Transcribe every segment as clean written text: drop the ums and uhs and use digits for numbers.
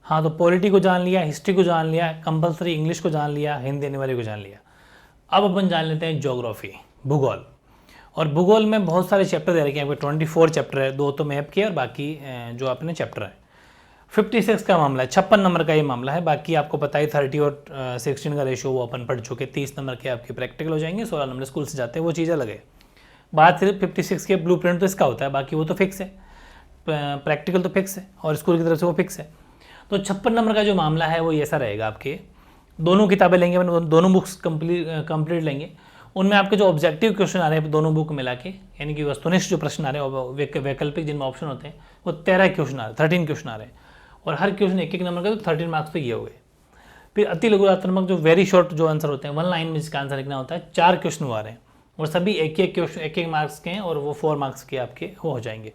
हाँ, तो पॉलिटी को जान लिया, हिस्ट्री को जान लिया, कंपलसरी इंग्लिश को जान लिया, हिंदी अनिवार्य को जान लिया। अब अपन जान लेते हैं ज्योग्राफी, भूगोल। और भूगोल में बहुत सारे चैप्टर दे रखे हैं आपके, 24 चैप्टर है, 2 तो मैप के और बाकी जो अपने चैप्टर है। 56 का मामला है, 56 नंबर का ये मामला है। बाकी आपको पता है 30 और 16 का रेशो वो अपन पढ़ चुके। 30 नंबर के आपके प्रैक्टिकल हो जाएंगे, 16 नंबर स्कूल से जाते हैं, वो चीज़ अलग है। बात सिर्फ 56 के ब्लूप्रिंट तो इसका होता है, बाकी वो तो फिक्स है, प्रैक्टिकल तो फिक्स है और स्कूल की तरफ से वो फिक्स है। तो 56 नंबर का जो मामला है वो ऐसा रहेगा, आपके दोनों किताबें लेंगे, दोनों बुक्स कंप्लीट लेंगे। उनमें आपके जो ऑब्जेक्टिव क्वेश्चन आ रहे हैं दोनों बुक मिला के, यानी कि वस्तुनिष्ठ जो प्रश्न आ रहे हैं वैकल्पिक जिनमें ऑप्शन होते हैं, वो 13 क्वेश्चन आ रहे हैं, 13 क्वेश्चन आ रहे हैं। और हर क्वेश्चन 1-1 नंबर का, तो 13 मार्क्स पे ये हो गए। फिर अति लघुत्तमक जो वेरी शॉर्ट जो आंसर होते हैं, 1 लाइन में जिसका आंसर लिखना होता है, 4 क्वेश्चन वो आ रहे हैं और सभी 1-1 क्वेश्चन 1-1 मार्क्स के हैं और वो 4 मार्क्स के आपके वो हो जाएंगे।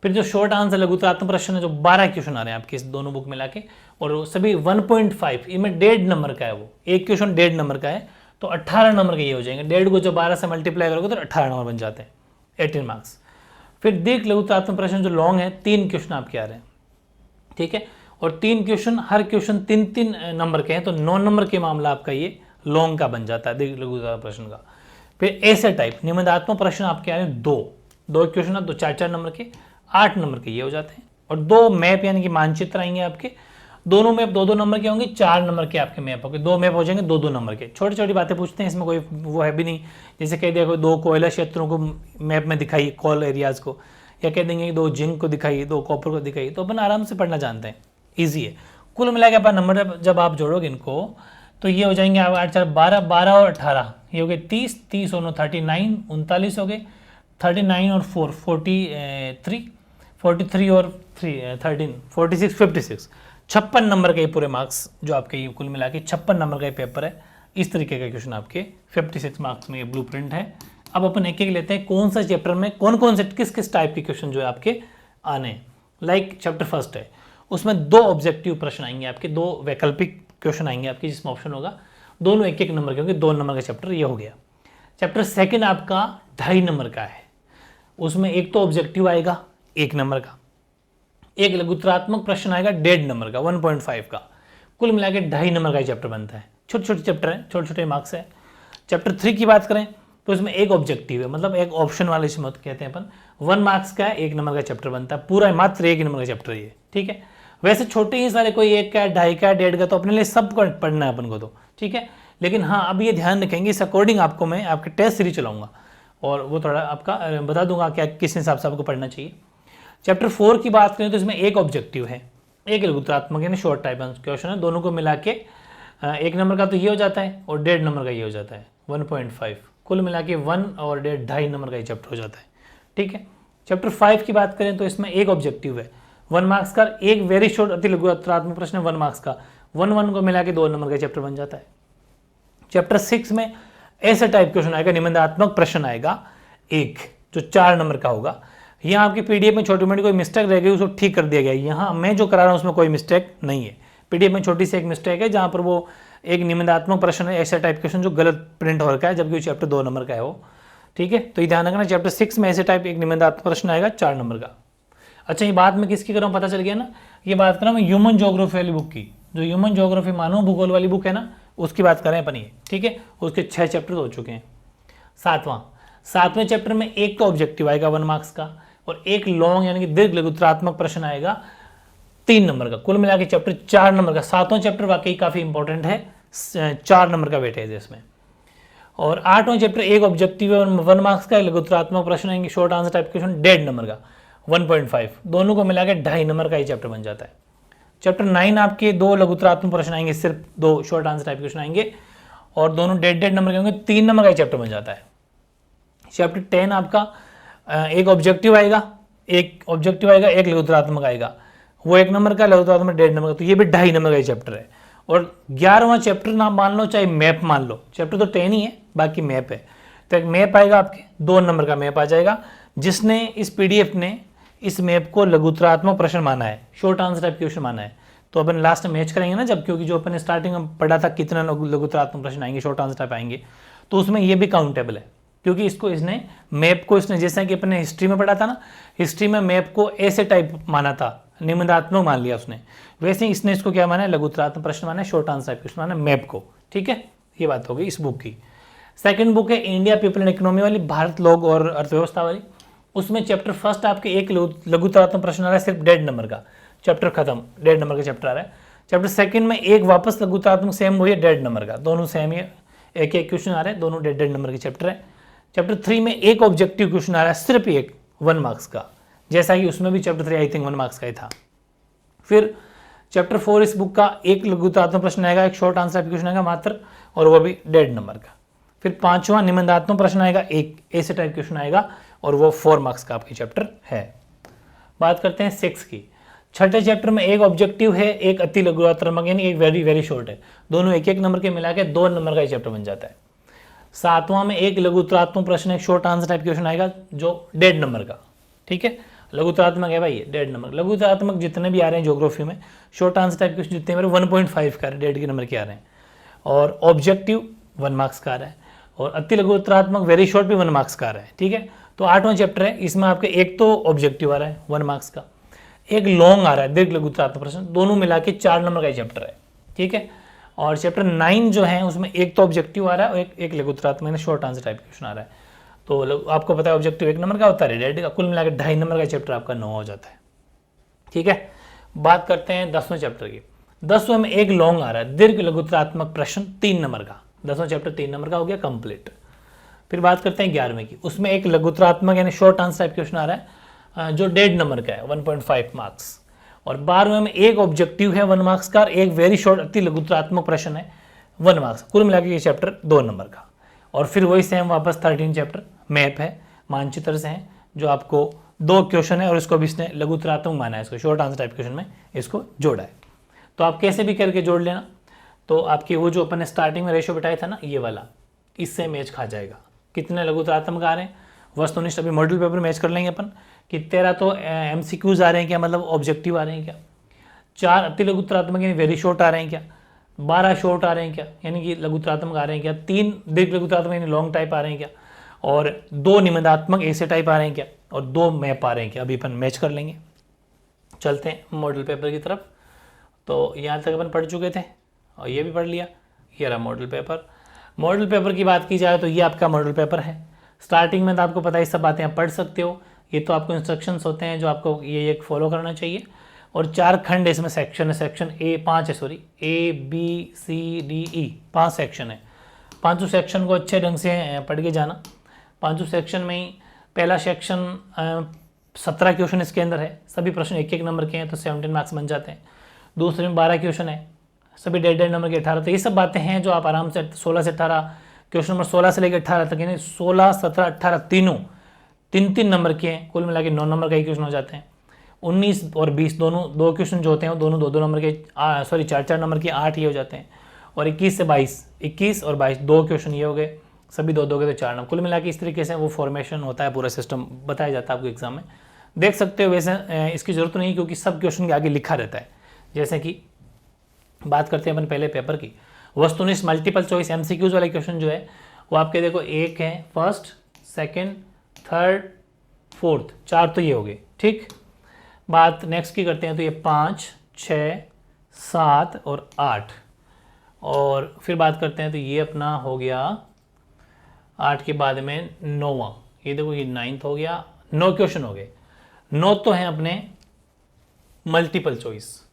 फिर जो शॉर्ट आंसर लघुत्तरात्मक प्रश्न है, जो 12 क्वेश्चन आ रहे हैं आपके इस दोनों बुक मिला के, और सभी 1.5, इनमें 1.5 नंबर का है, वो एक क्वेश्चन 1.5 नंबर का है, तो 18 नंबर के ये हो जाएंगे। 1.5 को जब 12 से मल्टीप्लाई करोगे तो 18 नंबर बन जाते हैं, 18 मार्क्स। फिर दीर्घ लघुत्तरात्मक प्रश्न जो लॉन्ग है, 3 क्वेश्चन आपके आ रहे हैं, ठीक है, और 3 क्वेश्चन, हर क्वेश्चन 3-3 नंबर के हैं, तो 9 नंबर के मामला आपका ये लॉन्ग का बन जाता है, दीर्घ लघुत्तरात्मक प्रश्न का। फिर ऐसे टाइप निबंधात्मक प्रश्न आपके आ रहे हैं, 2 क्वेश्चन है, तो 4-4 नंबर के, 8 नंबर के ये हो जाते हैं। और 2 मैप यानी कि मानचित्र आएंगे आपके, दोनों मैप 2-2 नंबर के होंगे, 4 नंबर के आपके मैप होंगे, 2 मैप हो जाएंगे 2-2 नंबर के। छोटी छोटी बातें पूछते हैं, इसमें कोई वो है भी नहीं। जैसे कह दिया कोई 2 कोयला क्षेत्रों को मैप में दिखाइए, कोल एरियाज को, या कह देंगे 2 जिंक को दिखाइए, 2 कॉपर को दिखाइए, तो अपन आराम से पढ़ना जानते हैं, ईजी है। कुल मिला के अपन नंबर जब आप जोड़ोगे इनको, तो ये हो जाएंगे 8-4-12, 12 और 18 ये हो गए 30, 30 और 39, 39 हो गए, 39 और 4 43, 43 और 3 13 46, 56, 56 नंबर के पूरे मार्क्स जो आपके ये कुल मिला के 56 नंबर का ये पेपर है। इस तरीके का क्वेश्चन आपके 56 मार्क्स में ये ब्लूप्रिंट है। अब अपन एक एक लेते हैं, कौन सा चैप्टर में कौन कौन से किस किस टाइप के क्वेश्चन जो है आपके आने हैं। लाइक चैप्टर फर्स्ट है, उसमें 2 ऑब्जेक्टिव प्रश्न आएंगे आपके, 2 वैकल्पिक क्वेश्चन आएंगे आपके, जिसमें ऑप्शन होगा, दोनों 1-1 नंबर के होंगे, 2 नंबर का चैप्टर ये हो गया। चैप्टर सेकंड आपका 2.5 नंबर का है, उसमें एक तो ऑब्जेक्टिव आएगा 1 नंबर का, एक लघुत्तरात्मक प्रश्न आएगा 1.5 नंबर का, 1.5 का, कुल मिला के 2.5 नंबर का चैप्टर बनता है। छोटे छोटे चैप्टर है, छोटे छोटे मार्क्स है। चैप्टर 3 की बात करें तो इसमें एक ऑब्जेक्टिव है, मतलब एक ऑप्शन वाले इसमें कहते हैं अपन, 1 मार्क्स का है, 1 नंबर का चैप्टर बनता है, पूरा मात्र 1 नंबर का चैप्टर ये, ठीक है। वैसे छोटे ही सारे, कोई 1 का, 2.5 का, 1.5 का, तो अपने लिए सब पढ़ना है अपन को, तो ठीक है। लेकिन हाँ, अब ये ध्यान रखेंगे, इस अकॉर्डिंग आपको मैं आपके टेस्ट सीरीज चलाऊंगा और वो थोड़ा आपका बता दूंगा क्या किस हिसाब से आपको पढ़ना चाहिए। चैप्टर 4 की बात करें तो इसमें एक ऑब्जेक्टिव है, एक लघुत्तरात्मक यानी शॉर्ट टाइप क्वेश्चन है, दोनों को मिला के 1 नंबर का तो ये हो जाता है और 1.5 नंबर का ये हो जाता है, 1.5, कुल मिला के 1 और 2.5 नंबर का ये चैप्टर हो जाता है, ठीक है। चैप्टर 5 की बात करें तो इसमें एक ऑब्जेक्टिव है, 1 मार्क्स का, एक वेरी शॉर्ट अति लघुत्तरात्मक प्रश्न है 1 मार्क्स का, 1 को मिला के 2 नंबर का चैप्टर बन जाता है। चैप्टर 6 में ऐसा टाइप क्वेश्चन आएगा, निबंधात्मक प्रश्न आएगा एक, जो 4 नंबर का होगा। यहाँ आपकी पीडीएफ में छोटी मोटी कोई मिस्टेक रह गई, उसको ठीक कर दिया गया। यहाँ मैं जो करा रहा हूँ उसमें कोई मिस्टेक नहीं है, पीडीएफ में छोटी सी एक मिस्टेक है, जहाँ पर वो एक निबंधात्मक प्रश्न है, ऐसा टाइप क्वेश्चन जो गलत प्रिंट हो रखा है, जबकि चैप्टर 2 नंबर का है वो, ठीक है। तो ये ध्यान रखना, चैप्टर 6 में ऐसे टाइप एक निबंधात्मक प्रश्न आएगा 4 नंबर का। अच्छा, ये बात मैं किसकी कर रहा हूँ पता चल गया ना, ये बात कर रहा हूँ मैं ह्यूमन ज्योग्राफी वाली बुक की, जो ह्यूमन ज्योग्राफी मानव भूगोल वाली बुक है ना, उसकी बात करें अपन ये, ठीक है। उसके 6 चैप्टर हो चुके हैं। 7वें चैप्टर में एक तो ऑब्जेक्टिव आएगा 1 मार्क्स का और एक लॉन्ग यानी कि दीर्घ लघुत्तरात्मक प्रश्न आएगा 3 नंबर का, कुल मिला के चैप्टर 4 नंबर का। 7वां चैप्टर वाकई काफ़ी इंपॉर्टेंट है, 4 नंबर का वेटेज है इसमें। और 8वां चैप्टर एक ऑब्जेक्टिव है 1 मार्क्स का, लघुत्तरात्मक प्रश्न आएंगे short answer type question 1.5 number का, 1.5, दोनों को मिला के 2.5 नंबर का ये चैप्टर बन जाता है। चैप्टर 9 आपके 2 लघुत्तरात्मक प्रश्न आएंगे, सिर्फ 2 शॉर्ट आंसर टाइप क्वेश्न आएंगे और दोनों 1.5 नंबर के होंगे, 3 नंबर का ये चैप्टर बन जाता है। चैप्टर 10 आपका एक ऑब्जेक्टिव आएगा, एक लघुत्तरात्मक आएगा, वो 1 नंबर का, लघुत्तरात्मक 1.5 नंबर का, तो ये भी 2.5 नंबर का ये चैप्टर है। और 11वां चैप्टर ना मान लो चाहे मैप मान लो, चैप्टर तो 10 ही है, बाकी मैप है, तो एक मैप आएगा आपके 2 नंबर का मैप आ जाएगा। जिसने इस पीडीएफ ने इस मैप को लघुत्तरात्मक प्रश्न माना है, शॉर्ट आंसर टाइप क्वेश्चन माना है, तो अपन लास्ट में मैच करेंगे ना जब, क्योंकि जो अपन स्टार्टिंग में पढ़ा था कितना लघुत्तरात्मक प्रश्न आएंगे, शॉर्ट आंसर टाइप आएंगे, तो उसमें ये भी काउंटेबल है, क्योंकि मैप को इसने जैसा कि अपने हिस्ट्री में पढ़ा था ना, हिस्ट्री में मैप को ऐसे टाइप माना था, निबंधात्मक मान लिया उसने, वैसे ही इसने इसको क्या माना है, लघुत्तरात्मक प्रश्न माना है, शॉर्ट आंसर क्वेश्चन माना है, मैप को। ठीक है, ये बात हो गई इस बुक की। सेकंड बुक है इंडिया पीपल एंड इकोनॉमी वाली, भारत लोग और अर्थव्यवस्था वाली। उसमें चैप्टर फर्स्ट आपके एक लघुत्तरात्मक प्रश्न आ रहा है, सिर्फ 1.5 नंबर का, चैप्टर खत्म, 1.5 नंबर का चैप्टर आ रहा है। चैप्टर सेकंड में एक वापस लघुत्तरात्मक सेम वही है, 1.5 नंबर का, दोनों सेम ही, एक एक क्वेश्चन आ रहे हैं, दोनों 1.5 नंबर के चैप्टर है। चैप्टर 3 में एक ऑब्जेक्टिव क्वेश्चन आ रहा है, सिर्फ एक 1 मार्क्स का, जैसा कि उसमें भी चैप्टर 3 आई थिंक 1 मार्क्स का ही था। फिर चैप्टर 4 इस बुक का एक लघुत्तरात्मक प्रश्न आएगा, एक शॉर्ट आंसर क्वेश्चन आएगा मात्र, और वो भी 1.5 नंबर का। फिर 5वां निबंधात्मक प्रश्न आएगा, एक ऐसे टाइप क्वेश्चन आएगा, और वो 4 मार्क्स का आपकी चैप्टर है। बात करते हैं 6 की। छठे चैप्टर में एक ऑब्जेक्टिव है, एक अति लघुत्तरात्मक, यानी एक वेरी वेरी शॉर्ट है, दोनों एक एक नंबर के मिला के 2 नंबर का ही चैप्टर बन जाता है। 7वां में एक लघुत्तरात्मक प्रश्न, एक शॉर्ट आंसर टाइप क्वेश्चन आएगा, जो 1.5 नंबर का। ठीक है, लघुत्तरात्मक है भाई, 1.5 नंबर। लघुत्तरात्मक जितने भी आ रहे हैं ज्योग्राफी में, शॉर्ट आंसर टाइप क्वेश्चन जितने मेरे 1.5 का 1.5 के नंबर के आ रहे हैं, और ऑब्जेक्टिव 1 मार्क्स का आ रहा है, और अति लघुत्तरात्मक वेरी शॉर्ट भी 1 मार्क्स का आ रहा है। ठीक है, तो 8वां चैप्टर है, इसमें आपके एक तो ऑब्जेक्टिव आ रहा है 1 मार्क्स का, एक लॉन्ग आ रहा है दीर्घ लघुत्तरात्मक प्रश्न, दोनों मिला के 4 नंबर का चैप्टर है। ठीक है, और चैप्टर 9 जो है उसमें एक तो ऑब्जेक्टिव आ रहा है और एक लघुत्तरात्मक यानी शॉर्ट आंसर टाइप क्वेश्चन आ रहा है। तो आपको पता है ऑब्जेक्टिव 1 नंबर का होता है, 1.5 का, कुल मिला के 2.5 नंबर का चैप्टर आपका 9 हो जाता है। ठीक है, बात करते हैं 10वें चैप्टर की। 10वें में एक लॉन्ग आ रहा है दीर्घ लघुत्तरात्मक प्रश्न 3 नंबर का, 10वां चैप्टर 3 नंबर का हो गया कंप्लीट। फिर बात करते हैं 11वें की, उसमें एक लघुत्तरात्मक यानी शॉर्ट आंसर टाइप क्वेश्चन आ रहा है, जो 1.5 नंबर का है, 1.5 मार्क्स। और 12वें में एक ऑब्जेक्टिव है 1 मार्क्स का, एक वेरी शॉर्ट अति लघुत्तरात्मक प्रश्न है 1 मार्क्स, कुल मिला के ये चैप्टर 2 नंबर का। और फिर वही सेम वापस 13 चैप्टर मैप है, मानचित्र से है, जो आपको 2 क्वेश्चन है, और इसको भी इसने लघुत्तरात्मक माना है, इसको शॉर्ट आंसर टाइप क्वेश्चन में इसको जोड़ा है। तो आप कैसे भी करके जोड़ लेना, तो आपकी वो जो अपन ने स्टार्टिंग में रेशो बिठाया था ना, ये वाला, इससे मैच खा जाएगा। कितने लघुत्तरात्मक आ रहे हैं, वस्तुनिष्ठ अभी मॉडल पेपर मैच कर लेंगे अपन कि 13 तो MCQs आ रहे हैं क्या, मतलब ऑब्जेक्टिव आ रहे हैं क्या, 4 अति लघुत्तरात्मक यानी वेरी शॉर्ट आ रहे हैं क्या, 12 शॉर्ट आ रहे हैं क्या, यानी कि लघुत्तरात्मक आ रहे हैं क्या, 3 दीर्घ लघुत्तरात्मक यानी लॉन्ग टाइप आ रहे हैं क्या, और 2 निबंधात्मक ऐसे टाइप आ रहे हैं क्या, और 2 मैप आ रहे हैं क्या, अभी अपन मैच कर लेंगे। चलते हैं मॉडल पेपर की तरफ। तो यहाँ तक अपन पढ़ चुके थे, और ये भी पढ़ लिया, ये रहा मॉडल पेपर। मॉडल पेपर की बात की जाए तो ये आपका मॉडल पेपर है। स्टार्टिंग में तो आपको पता है, सब बातें आप पढ़ सकते हो, ये तो आपको इंस्ट्रक्शंस होते हैं जो आपको ये एक फॉलो करना चाहिए। और 4 खंड इसमें सेक्शन है, सेक्शन A 5 सेक्शन है। 5 सेक्शन को अच्छे ढंग से पढ़ के जाना। 5 सेक्शन में ही पहला सेक्शन 17 क्वेश्चन इसके अंदर है, सभी प्रश्न 1-1 नंबर के हैं, तो 17 मार्क्स बन जाते हैं। दूसरे में 12 क्वेश्चन है, सभी 1.5 नंबर के 18। तो ये सब बातें हैं जो आप आराम से 16 से 18, क्वेश्चन नंबर 16 से लेकर 18 तक, यानी 16, 17, 18 तीनों 3-3 नंबर के हैं, कुल मिला के 9 नंबर का ही क्वेश्चन हो जाते हैं। 19 और 20 दोनों 2 क्वेश्चन जो होते हैं वो दोनों 2-2 नंबर के, 4-4 नंबर के 8 ये हो जाते हैं। और 21 से 22, 21 और 22 2 क्वेश्चन ये हो गए, सभी 2-2 के तो 4 नंबर, कुल मिला के इस तरीके से वो फॉर्मेशन होता है, पूरा सिस्टम बताया जाता है आपको एग्जाम में, देख सकते हो। वैसे इसकी जरूरत नहीं, क्योंकि सब क्वेश्चन के आगे लिखा रहता है। जैसे कि बात करते हैं अपन पहले पेपर की, वस्तुनिष्ठ मल्टीपल चॉइस MCQs वाले क्वेश्चन जो है वो आपके देखो, एक है फर्स्ट, सेकंड, थर्ड, फोर्थ, 4 तो ये हो गए। ठीक, बात नेक्स्ट की करते हैं, तो ये 5, 6, 7 और 8। और फिर बात करते हैं, तो ये अपना हो गया 8 के बाद में 9वां, ये देखो ये 9th हो गया, 9 क्वेश्चन हो गए। 9 तो हैं अपने मल्टीपल चॉइस,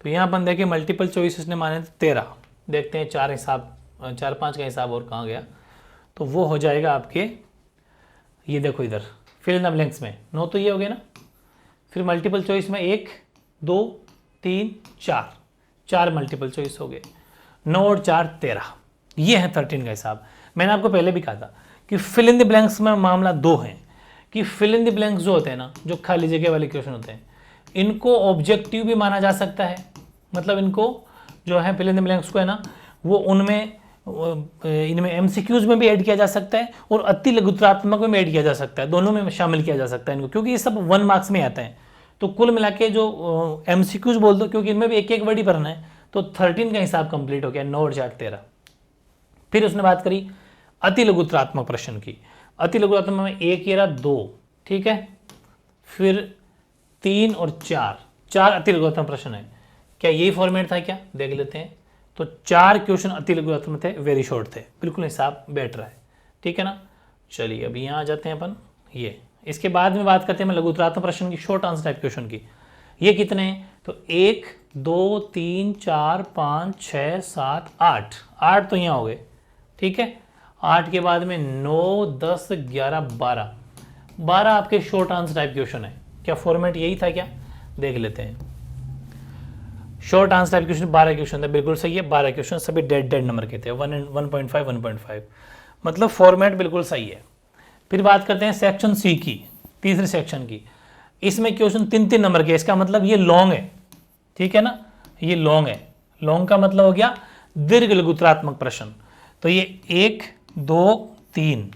तो यहाँ अपन देखें मल्टीपल चॉइस इसने माने 13, देखते हैं 4-5 का हिसाब और कहाँ गया, तो वो हो जाएगा आपके, ये देखो इधर फिल इन द ब्लैंक्स में 9 तो ये हो गए ना। फिर मल्टीपल चॉइस में 1, 2, 3, 4 मल्टीपल चॉइस हो गए, 9 और 4 13, ये है 13 का हिसाब। मैंने आपको पहले भी कहा था कि फिल इन द ब्लैंक्स में मामला 2 है, कि फिल इन द ब्लैंक्स जो होते हैं ना, जो खाली जगह वाले क्वेश्चन होते हैं, इनको ऑब्जेक्टिव भी माना जा सकता है, मतलब इनको जो है फिल इन द ब्लैंक्स को है ना, वो उनमें इनमें MCQs में भी ऐड किया जा सकता है और अति लघुत्तरात्मक में ऐड किया जा सकता है, दोनों में शामिल किया जा सकता है इनको, क्योंकि ये सब 1 मार्क्स में आता है। तो कुल मिला के जो MCQs बोल दो, क्योंकि इनमें भी एक वर्ड ही पढ़ना है, तो 13 का हिसाब कंप्लीट हो गया, 9 और 4 13। फिर उसने बात करी अति लघुत्तरात्मक प्रश्न की। अति लघुत्तरात्मक में 1 2, ठीक है, फिर 3 और 4 4 अति लघुत्तम प्रश्न है। क्या यही फॉर्मेट था क्या, देख लेते हैं। तो 4 क्वेश्चन अति लघुत्तम थे, वेरी शॉर्ट थे, बिल्कुल हिसाब बैठ रहा है, ठीक है ना। चलिए अभी यहाँ आ जाते हैं अपन, ये इसके बाद में बात करते हैं लघुत्तरात्मक प्रश्न की, शॉर्ट आंसर टाइप क्वेश्चन की। ये कितने हैं, तो 1 2 3 4 5 6 7 8, 8 तो यहाँ हो गए, ठीक है। 8 के बाद में 9 10 11 12 आपके शॉर्ट आंसर टाइप क्वेश्चन है। क्या फॉर्मेट यही था क्या, देख लेते हैं। Short answer type question 12 question थे, बिल्कुल सही है। 12 क्वेश्चन सभी डेड नंबर के थे, 1.5 1.5, मतलब फॉर्मेट बिल्कुल सही है। फिर बात करते हैं सेक्शन सी की, तीसरे सेक्शन की। इसमें क्वेश्चन 3 नंबर के, इसका मतलब ये लॉन्ग है, ठीक है ना, ये लॉन्ग है। लॉन्ग का मतलब हो गया दीर्घ लघुत्तरात्मक प्रश्न। तो ये 1 2 3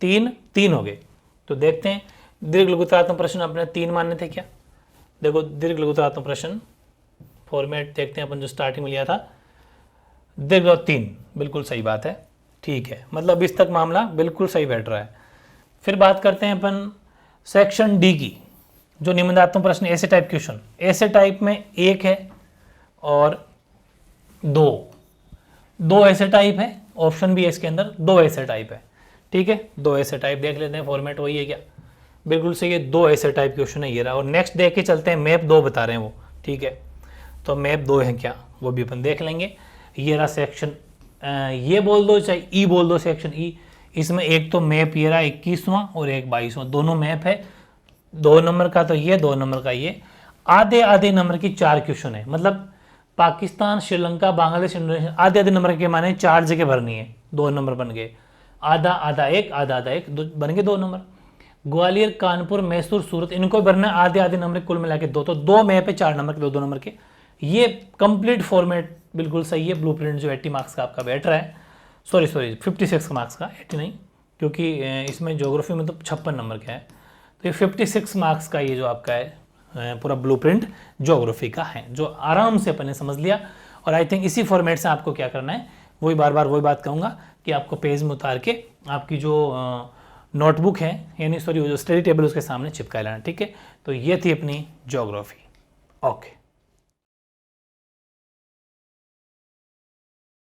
3 हो गए। तो देखते हैं दीर्घ लघुत्तरात्मक प्रश्न अपने 3 मानने थे क्या। देखो दीर्घ लघुत्तरात्मक प्रश्न फॉर्मेट देखते हैं अपन, जो स्टार्टिंग में लिया था दीर्घ 3, बिल्कुल सही बात है, ठीक है। मतलब इस तक मामला बिल्कुल सही बैठ रहा है। फिर बात करते हैं अपन सेक्शन डी की, जो निबंधात्मक प्रश्न ऐसे टाइप क्वेश्चन। ऐसे टाइप में 1 है और 2 ऐसे टाइप है, ऑप्शन भी है इसके अंदर, 2 ऐसे टाइप है, ठीक है। 2 ऐसे टाइप देख लेते हैं, फॉर्मेट वही है क्या, बिल्कुल सही है। 2 ऐसे टाइप क्वेश्चन है ये रहा। और नेक्स्ट देख के चलते हैं, मैप 2 बता रहे हैं वो, ठीक है। तो मैप 2 है क्या, वो भी अपन देख लेंगे। ये रहा सेक्शन, ये बोल दो चाहे ई बोल दो, सेक्शन ई। इसमें एक तो मैप ये रहा 21वां और एक 22वां, दोनों मैप है। 2 नंबर का तो ये, 2 नंबर का ये। आधे आधे नंबर की 4 क्वेश्चन है, मतलब पाकिस्तान श्रीलंका बांग्लादेश इंडोनेशिया, आधे आधे नंबर के माने 4 जगह भरनी है, 2 नंबर बन गए। आधा आधा एक, आधा आधा एक, बन गए 2 नंबर। ग्वालियर कानपुर मैसूर सूरत, इनको भरना है आधे आधे नंबर कुल मिला के 2, तो 2 मैप है 4 नंबर के, 2 नंबर के। ये कंप्लीट फॉर्मेट बिल्कुल सही है। ब्लूप्रिंट जो 80 मार्क्स का आपका बैठ रहा है, सॉरी 56 मार्क्स का, 80 नहीं, क्योंकि इसमें ज्योग्राफी में तो 56 नंबर का है। तो ये 56 मार्क्स का ये जो आपका है पूरा ब्लूप्रिंट ज्योग्राफी का है, जो आराम से अपन ने समझ लिया। और आई थिंक इसी फॉर्मेट से आपको क्या करना है, वही बार बार वही बात कहूँगा कि आपको पेज में उतार के आपकी जो नोटबुक है, यानी सॉरी जो स्टडी टेबल उसके सामने चिपका लेना, ठीक है। तो ये थी अपनी ज्योग्राफी। ओके।